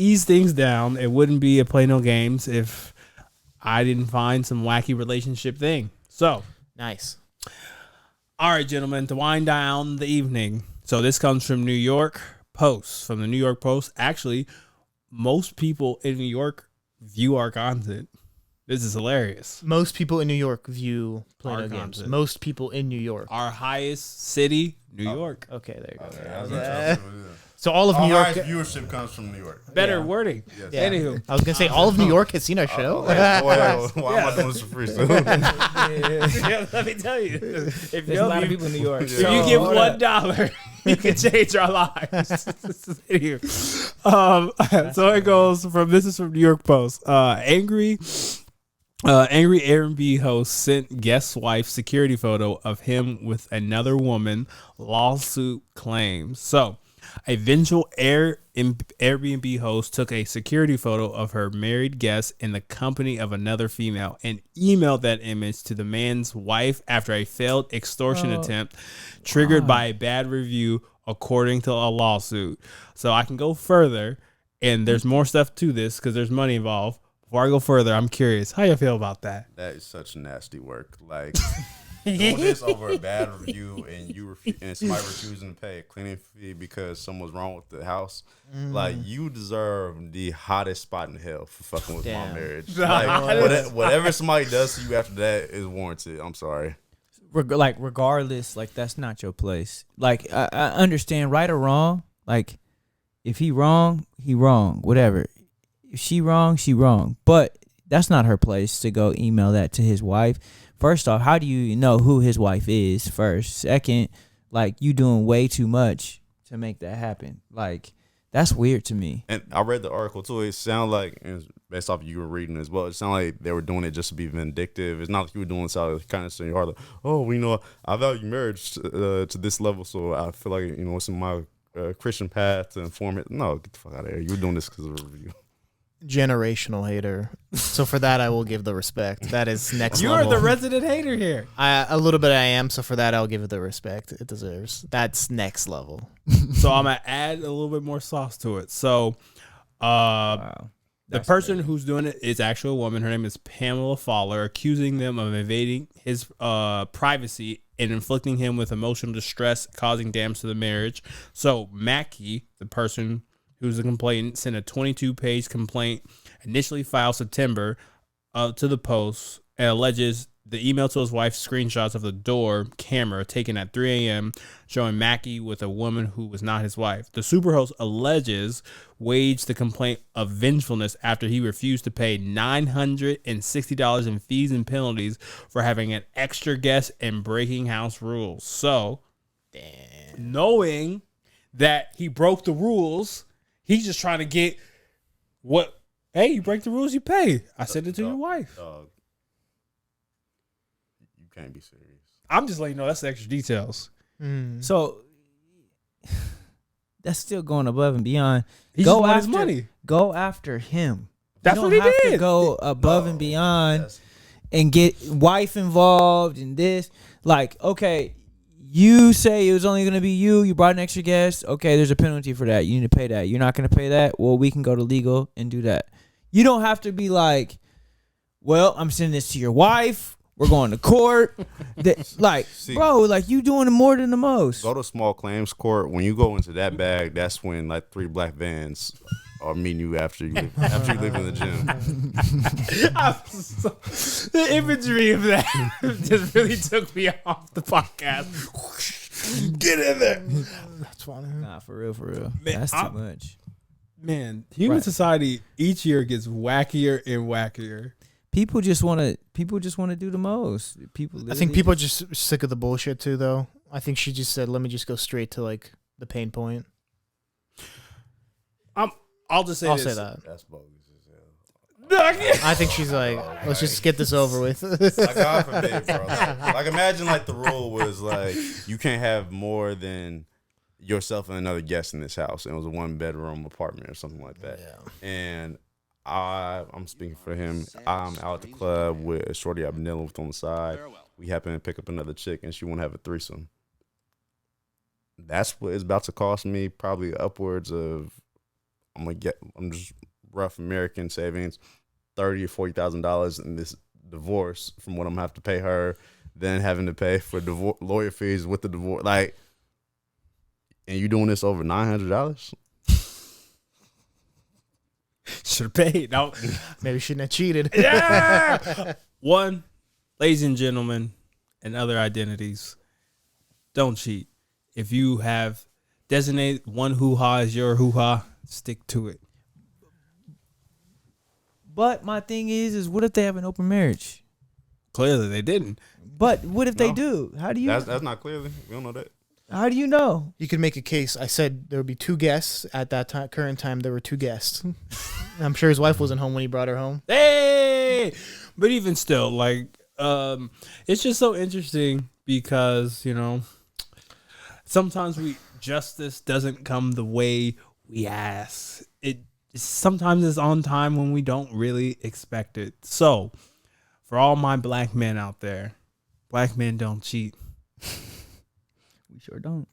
ease things down. It wouldn't be a play no games if I didn't find some wacky relationship thing. So Nice. all right, gentlemen, to wind down the evening. So this comes from New York Post. From the New York Post. Actually, most people in New York view our content. This is hilarious. Most people in New York view Our Play-Doh games. content. Most people in New York. Our highest city, New York. Okay, there you go. Okay, I was interested with it. So all of New York. Highest viewership comes from New York. Better Yeah. wording. Yes. Yeah. Anywho. I was gonna say all of New York has seen our show. Why am I doing this for free? So? Yeah, let me tell you. If There's a lot of people in New York. If you give $1, you can change our lives. So it goes from this is from New York Post. Angry Airbnb host sent guest wife security photo of him with another woman. Lawsuit claims. So a vengeful Airbnb host took a security photo of her married guest in the company of another female and emailed that image to the man's wife after a failed extortion attempt triggered by a bad review, according to a lawsuit. So I can go further, and there's more stuff to this because there's money involved. Before I go further, I'm curious how you feel about that. That is such nasty work. Like doing this over a bad review and and somebody refusing to pay a cleaning fee because someone's wrong with the house. Like you deserve the hottest spot in hell for fucking with my marriage. Like whatever somebody does to you after that is warranted. I'm sorry. Regardless, like that's not your place. Like I understand right or wrong. Like if he wrong, he wrong. Whatever. If she wrong, she wrong. But that's not her place to go email that to his wife. First off, how do you know who his wife is? First, second, like you doing way too much to make that happen. Like that's weird to me. And I read the article too. It sounded like, and based off of you were reading as well, it sounded like they were doing it just to be vindictive. It's not like you were doing this out of kind of saying your heart, like, oh, well, you know, I value marriage to this level, so I feel like, you know, it's in my Christian path to inform it. No, get the fuck out of here. You were doing this because of a review. Generational hater. So for that, I will give the respect. That is next You level. are the resident hater here. A little bit I am. So for that, I'll give it the respect it deserves. That's next level. So I'm gonna add a little bit more sauce to it. So, Wow. the That's person crazy. who's doing it is actually a woman. Her name is Pamela Fowler, accusing them of invading his privacy and inflicting him with emotional distress, causing damage to the marriage. So Mackie, the person who's the complainant, sent a 22-page complaint, initially filed September, to the Post, and alleges the email to his wife screenshots of the door camera taken at 3 a.m. showing Mackie with a woman who was not his wife. The superhost alleges waged the complaint of vengefulness after he refused to pay $960 in fees and penalties for having an extra guest and breaking house rules. So, knowing that he broke the rules, he's just trying to get what, hey, you break the rules, you pay. I sent it to your wife. Dog. You can't be serious. I'm just letting you know that's the extra details. So that's still going above and beyond. He Go just wanted his after- money. Go after him. That's you what don't he have did. to go above and beyond Yes. and get wife involved in this. Like, okay, you say it was only going to be you. You brought an extra guest. Okay, there's a penalty for that. You need to pay that. You're not going to pay that? Well, we can go to legal and do that. You don't have to be like, well, I'm sending this to your wife. We're going to court. Like, See, bro, like you doing more than the most. Go to small claims court. When you go into that bag, that's when like 3 black vans are meeting you after you leave in the gym. The imagery of that just really took me off the podcast. Get in there. That's funny. Nah, for real, for real. Man, That's too I'm- much. Man, human Right. society each year gets wackier and wackier. People just want to do the most. People. I think literally people are just sick of the bullshit too, though. I think she just said, "Let me just go straight to like the pain point." I'll just say I'll this. say that. That's bogus as hell. I think she's like, "Let's just get this over with." Like, God forbid, bro. Like imagine like the rule was like you can't have more than yourself and another guest in this house, and it was a 1-bedroom apartment or something like that. Yeah. And I'm speaking for him. I'm out at the club with a shorty I've been dealing with on the side. We happen to pick up another chick, and she want to have a threesome. That's what it's about to cost me, probably upwards of I'm just rough American savings, $30,000 or $40,000 in this divorce from what I'm gonna have to pay her, then having to pay for lawyer fees with the divorce, like, and you doing this over $900? Should have paid. No. Maybe shouldn't have cheated. Yeah. One, ladies and gentlemen, and other identities, don't cheat. If you have designated one hoo-ha as your hoo-ha, stick to it. But my thing is what if they have an open marriage? Clearly, they didn't. But what if they No. do? How do you? That's not clearly. We don't know that. How do you know? You could make a case. I said there would be 2 guests at that time. Current time, there were 2 guests. I'm sure his wife wasn't home when he brought her home. Hey, but even still, like, it's just so interesting because, you know, sometimes justice doesn't come the way we ask. Sometimes it's on time when we don't really expect it. So, for all my black men out there, black men don't cheat. We sure don't.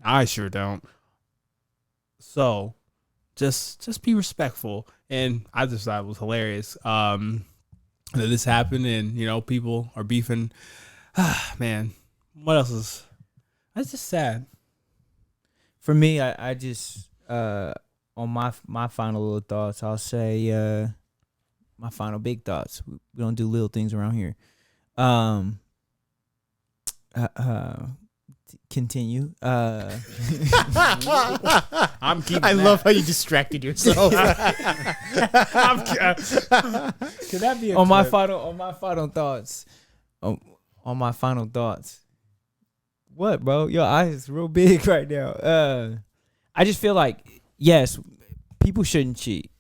I sure don't. So, just be respectful. And I just thought it was hilarious that this happened, and you know people are beefing. Man, what else is? That's just sad. For me, I just on my final little thoughts, I'll say my final big thoughts. We don't do little things around here. Continue. I'm keeping. I that. love how you distracted yourself. Could that be a on my clip? final thoughts? On my final thoughts. What, bro? Your eyes real big right now. I just feel like yes, people shouldn't cheat,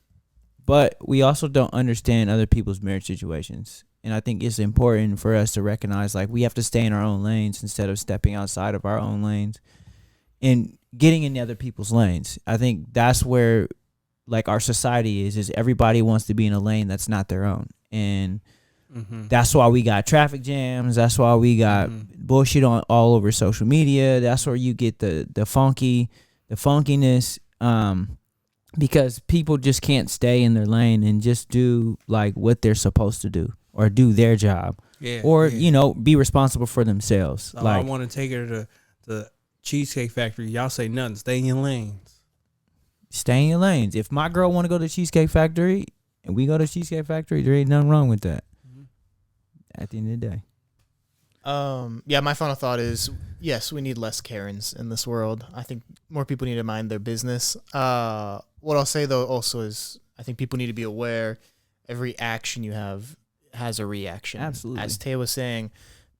but we also don't understand other people's marriage situations. And I think it's important for us to recognize, like, we have to stay in our own lanes instead of stepping outside of our own lanes and getting in other people's lanes. I think that's where, like, our society is everybody wants to be in a lane that's not their own. And that's why we got traffic jams. That's why we got bullshit all over social media. That's where you get the funkiness. Because people just can't stay in their lane and just do, like, what they're supposed to do. Or do their job, you know, be responsible for themselves. I want to take her to the Cheesecake Factory. Y'all say nothing. Stay in your lanes. Stay in your lanes. If my girl want to go to Cheesecake Factory and we go to Cheesecake Factory, there ain't nothing wrong with that. At the end of the day. Yeah, my final thought is, yes, we need less Karens in this world. I think more people need to mind their business. What I'll say, though, also is I think people need to be aware every action you have has a reaction. Absolutely. As Tay was saying,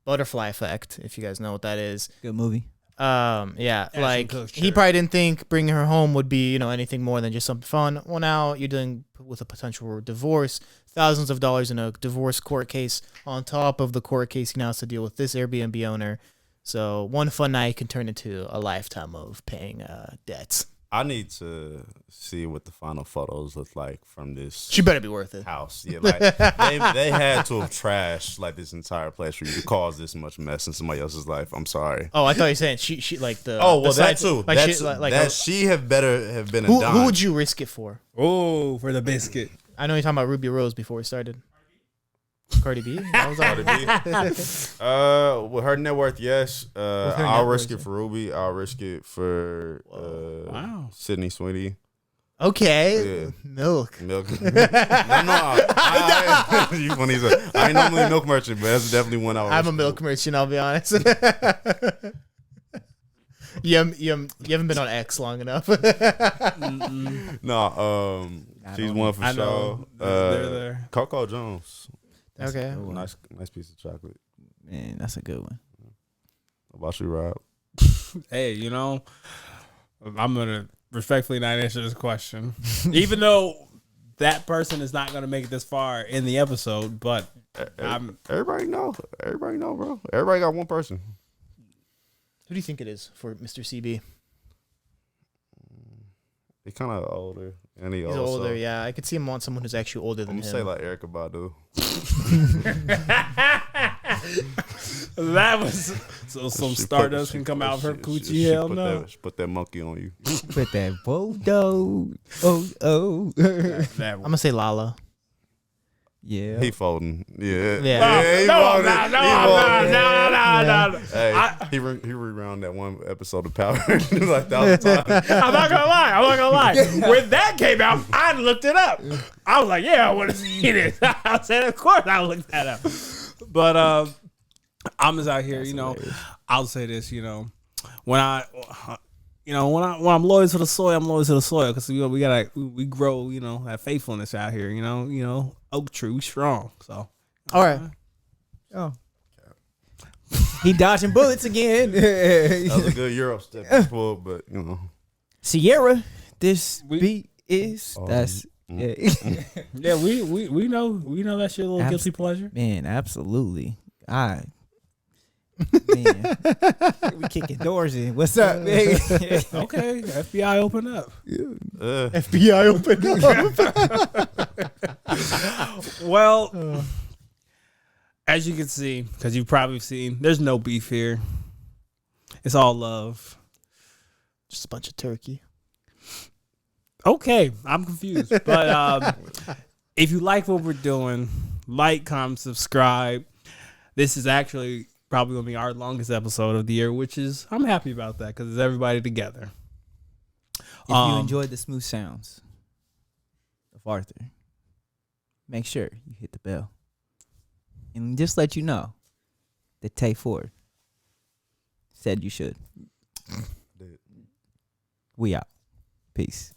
butterfly effect, if you guys know what that is. Good movie. Yeah, Ashton like Kutcher. he probably didn't think bringing her home would be, you know, anything more than just something fun. Well, now you're dealing with a potential divorce, thousands of dollars in a divorce court case on top of the court case he now has to deal with this Airbnb owner. So one fun night can turn into a lifetime of paying debts. I need to see what the final photos look like from this She better be worth it. house. Yeah, like they had to have trashed like this entire place for you to cause this much mess in somebody else's life. I'm sorry. Oh, I thought you were saying she like the. Oh well, the that side- too. Like That's, she, like that she have better have been a dime. who would you risk it for? Oh, for the biscuit. I know you're talking about Ruby Rose before we started. Cardi B. That was Cardi B? With her net worth, yes. I'll risk it for Ruby. I'll risk it for Wow. Sydney Sweeney. Okay. Yeah. Milk. Milk. I ain't normally a milk merchant, but that's definitely one I would I'm a risk milk for. merchant, I'll be honest. you haven't been on X long enough. No, she's one for I sure. know. They're there. Coco Jones. Okay. Nice piece of chocolate. Man, that's a good one. How about you, Rob? Hey, you know, I'm gonna respectfully not answer this question, even though that person is not gonna make it this far in the episode. But Everybody know, bro. Everybody got one person. Who do you think it is for Mr. CB? He kind of older, and He's older. Yeah, I could see him want someone who's actually older than I'm him. gonna say like Erykah Badu. That was so some stardust can come out of her coochie. Hell no. She put that monkey on you. Put that Bodo. Oh. I'm gonna say Lala. Yeah. He folding. Yeah. Yeah. He No, folding. no. Hey, he rewound that one episode of Power like that time. I'm not gonna lie. When that came out, I looked it up. I was like, yeah, I want to see this. I said, of course, I looked that up. But I'm just out here, That's you know. hilarious. I'll say this, you know, when I'm loyal to the soil, I'm loyal to the soil because we grow, you know, that faithfulness out here, you know, oak tree, we strong. So, All right. Oh. He dodging bullets again. That was a good Euro step to pull, but you know. Sierra, this beat is Oh, that's yeah. yeah, we know that shit a little guilty pleasure. Man, absolutely. Man, we kicking doors in. What's up, man? Okay, FBI open up. FBI open up. Well, as you can see, because you've probably seen, there's no beef here. It's all love. Just a bunch of turkey. Okay, I'm confused. But if you like what we're doing, like, comment, subscribe. This is actually probably going to be our longest episode of the year, which is, I'm happy about that because it's everybody together. If you enjoyed the smooth sounds of Arthur, make sure you hit the bell. And just let you know that Tay Ford said you should. We out. Peace.